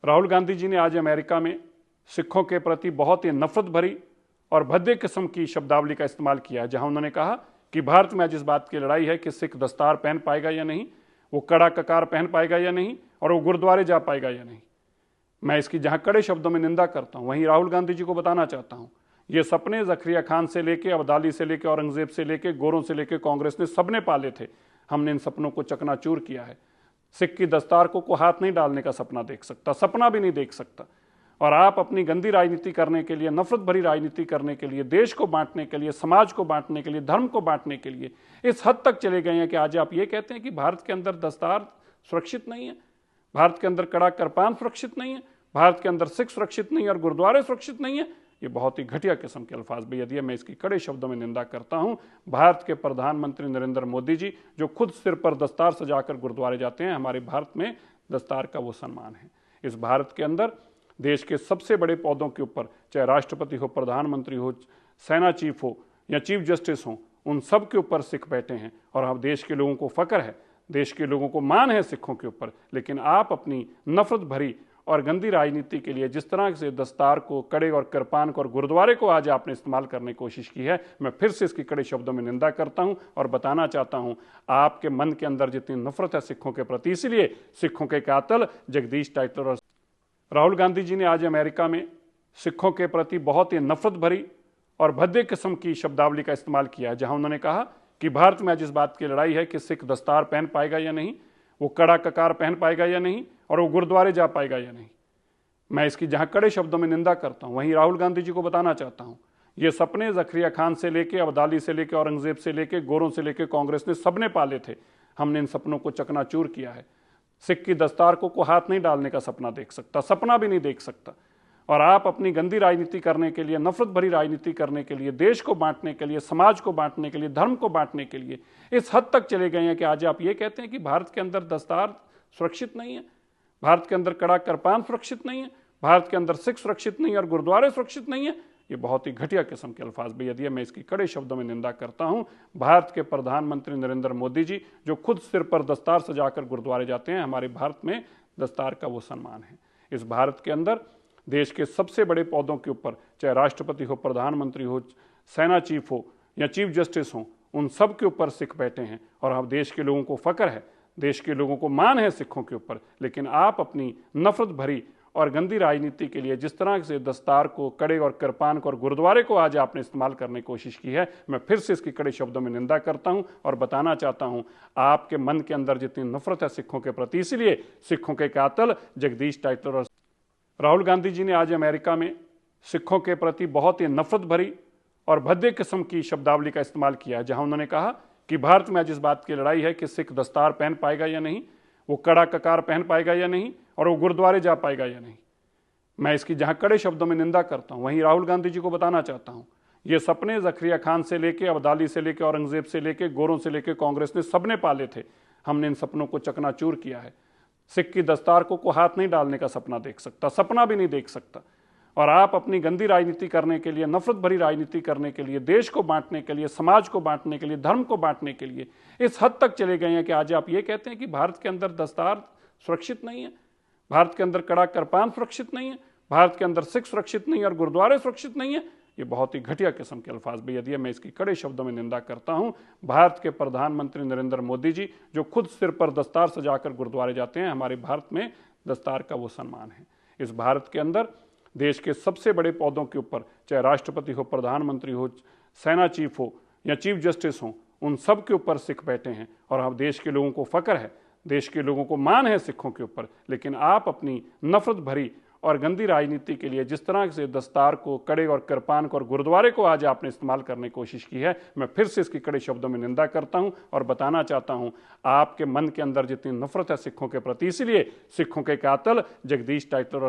राहुल गांधी जी ने आज अमेरिका में सिखों के प्रति बहुत ही नफरत भरी और भद्दे किस्म की शब्दावली का इस्तेमाल किया है, जहां उन्होंने कहा कि भारत में आज इस बात की लड़ाई है कि सिख दस्तार पहन पाएगा या नहीं, वो कड़ा ककार पहन पाएगा या नहीं, और वो गुरुद्वारे जा पाएगा या नहीं। मैं इसकी जहां कड़े शब्दों में निंदा करता हूं, वहीं राहुल गांधी जी को बताना चाहता हूं, ये सपने जकरिया खान से लेके, अब्दाली से लेके, औरंगजेब से लेके, गोरों से लेके कांग्रेस ने सबने पाले थे। हमने इन सपनों को चकनाचूर किया है। सिख की दस्तार को हाथ नहीं डालने का सपना देख सकता, सपना भी नहीं देख सकता। और आप अपनी गंदी राजनीति करने के लिए, नफरत भरी राजनीति करने के लिए, देश को बांटने के लिए, समाज को बांटने के लिए, धर्म को बांटने के लिए इस हद तक चले गए हैं कि आज आप ये कहते हैं कि भारत के अंदर दस्तार सुरक्षित नहीं है, भारत के अंदर कड़ा कृपान सुरक्षित नहीं है, भारत के अंदर सिख सुरक्षित नहीं है और गुरुद्वारे सुरक्षित नहीं है। ये बहुत ही घटिया किस्म के अल्फाज बेयद है। मैं इसकी कड़े शब्दों में निंदा करता हूं। भारत के प्रधानमंत्री नरेंद्र मोदी जी जो खुद सिर पर दस्तार सजाकर गुरुद्वारे जाते हैं, हमारे भारत में दस्तार का वो सम्मान है। इस भारत के अंदर देश के सबसे बड़े पदों के ऊपर, चाहे राष्ट्रपति हो, प्रधानमंत्री हो, सेना चीफ हो या चीफ जस्टिस हो, उन सब के ऊपर सिख बैठे हैं। और अब देश के लोगों को फक्र है, देश के लोगों को मान है सिखों के ऊपर। लेकिन आप अपनी नफरत भरी और गंदी राजनीति के लिए जिस तरह से दस्तार को, कड़े और कृपान को और गुरुद्वारे को आज आपने इस्तेमाल करने की कोशिश की है, मैं फिर से इसकी कड़े शब्दों में निंदा करता हूं और बताना चाहता हूं, आपके मन के अंदर जितनी नफरत है सिखों के प्रति, इसलिए सिखों के कातिल जगदीश टाइटलर और राहुल गांधी जी ने आज अमेरिका में सिखों के प्रति बहुत ही नफरत भरी और भद्दे किस्म की शब्दावली का इस्तेमाल किया है, जहां उन्होंने कहा कि भारत में आज इस बात की लड़ाई है कि सिख दस्तार पहन पाएगा या नहीं, वो कड़ा ककार पहन पाएगा या नहीं, और वो गुरुद्वारे जा पाएगा या नहीं। मैं इसकी जहां कड़े शब्दों में निंदा करता हूं, वहीं राहुल गांधी जी को बताना चाहता हूं, ये सपने जकरिया खान से लेके, अब्दाली से लेके, औरंगजेब से लेके, गोरों से लेके कांग्रेस ने सबने पाले थे। हमने इन सपनों को चकनाचूर किया है। सिख की दस्तार को हाथ नहीं डालने का सपना देख सकता, सपना भी नहीं देख सकता। और आप अपनी गंदी राजनीति करने के लिए, नफरत भरी राजनीति करने के लिए, देश को बांटने के लिए, समाज को बांटने के लिए, धर्म को बांटने के लिए इस हद तक चले गए हैं कि आज आप ये कहते हैं कि भारत के अंदर दस्तार सुरक्षित नहीं है, भारत के अंदर कड़ा कृपान सुरक्षित नहीं है, भारत के अंदर सिख सुरक्षित नहीं है और गुरुद्वारे सुरक्षित नहीं है। ये बहुत ही घटिया किस्म के अल्फाज बेयद है। मैं इसकी कड़े शब्दों में निंदा करता हूं। भारत के प्रधानमंत्री नरेंद्र मोदी जी जो खुद सिर पर दस्तार सजाकर गुरुद्वारे जाते हैं, हमारे भारत में दस्तार का वो सम्मान है। इस भारत के अंदर देश के सबसे बड़े पदों के ऊपर, चाहे राष्ट्रपति हो, प्रधानमंत्री हो, सेना चीफ हो या चीफ जस्टिस हो, उन सब के ऊपर सिख बैठे हैं। और अब देश के लोगों को फक्र है, देश के लोगों को मान है सिखों के ऊपर। लेकिन आप अपनी नफरत भरी और गंदी राजनीति के लिए जिस तरह से दस्तार को, कड़े और कृपान को और गुरुद्वारे को आज आपने इस्तेमाल करने की कोशिश की है, मैं फिर से इसकी कड़े शब्दों में निंदा करता हूं और बताना चाहता हूं, आपके मन के अंदर जितनी नफरत है सिखों के प्रति, इसलिए सिखों के कातिल जगदीश टाइटलर और राहुल गांधी जी ने आज अमेरिका में सिखों के प्रति बहुत ही नफरत भरी और भद्दे किस्म की शब्दावली का इस्तेमाल किया है, जहां उन्होंने कहा कि भारत में आज इस बात की लड़ाई है कि सिख दस्तार पहन पाएगा या नहीं, वो कड़ा ककार पहन पाएगा या नहीं, और वो गुरुद्वारे जा पाएगा या नहीं। मैं इसकी जहां कड़े शब्दों में निंदा करता हूं, वहीं राहुल गांधी जी को बताना चाहता हूं, ये सपने जकरिया खान से लेके, अब्दाली से लेके, औरंगजेब से लेके, गोरों से लेके कांग्रेस ने सबने पाले थे। हमने इन सपनों को चकनाचूर किया है। सिख की दस्तार को हाथ नहीं डालने का सपना देख सकता, सपना भी नहीं देख सकता। और आप अपनी गंदी राजनीति करने के लिए, नफरत भरी राजनीति करने के लिए, देश को बांटने के लिए, समाज को बांटने के लिए, धर्म को बांटने के लिए इस हद तक चले गए हैं कि आज आप ये कहते हैं कि भारत के अंदर दस्तार सुरक्षित नहीं है, भारत के अंदर कड़ा कृपान सुरक्षित नहीं है, भारत के अंदर सिख सुरक्षित नहीं है और गुरुद्वारे सुरक्षित नहीं है। ये बहुत ही घटिया किस्म के अल्फाज बेयद है। मैं इसकी कड़े शब्दों में निंदा करता हूं। भारत के प्रधानमंत्री नरेंद्र मोदी जी जो खुद सिर पर दस्तार सजाकर गुरुद्वारे जाते हैं, हमारे भारत में दस्तार का वो सम्मान है। इस भारत के अंदर देश के सबसे बड़े पदों के ऊपर, चाहे राष्ट्रपति हो, प्रधानमंत्री हो, सेना चीफ हो या चीफ जस्टिस हो, उन सब के ऊपर सिख बैठे हैं। और अब देश के लोगों को फक्र है, देश के लोगों को मान है सिखों के ऊपर। लेकिन आप अपनी नफरत भरी और गंदी राजनीति के लिए जिस तरह से दस्तार को, कड़े और कृपान को और गुरुद्वारे को आज आपने इस्तेमाल करने की कोशिश की है, मैं फिर से इसकी कड़े शब्दों में निंदा करता हूं और बताना चाहता हूं, आपके मन के अंदर जितनी नफरत है सिखों के प्रति, इसलिए सिखों के कातिल जगदीश टाइटलर और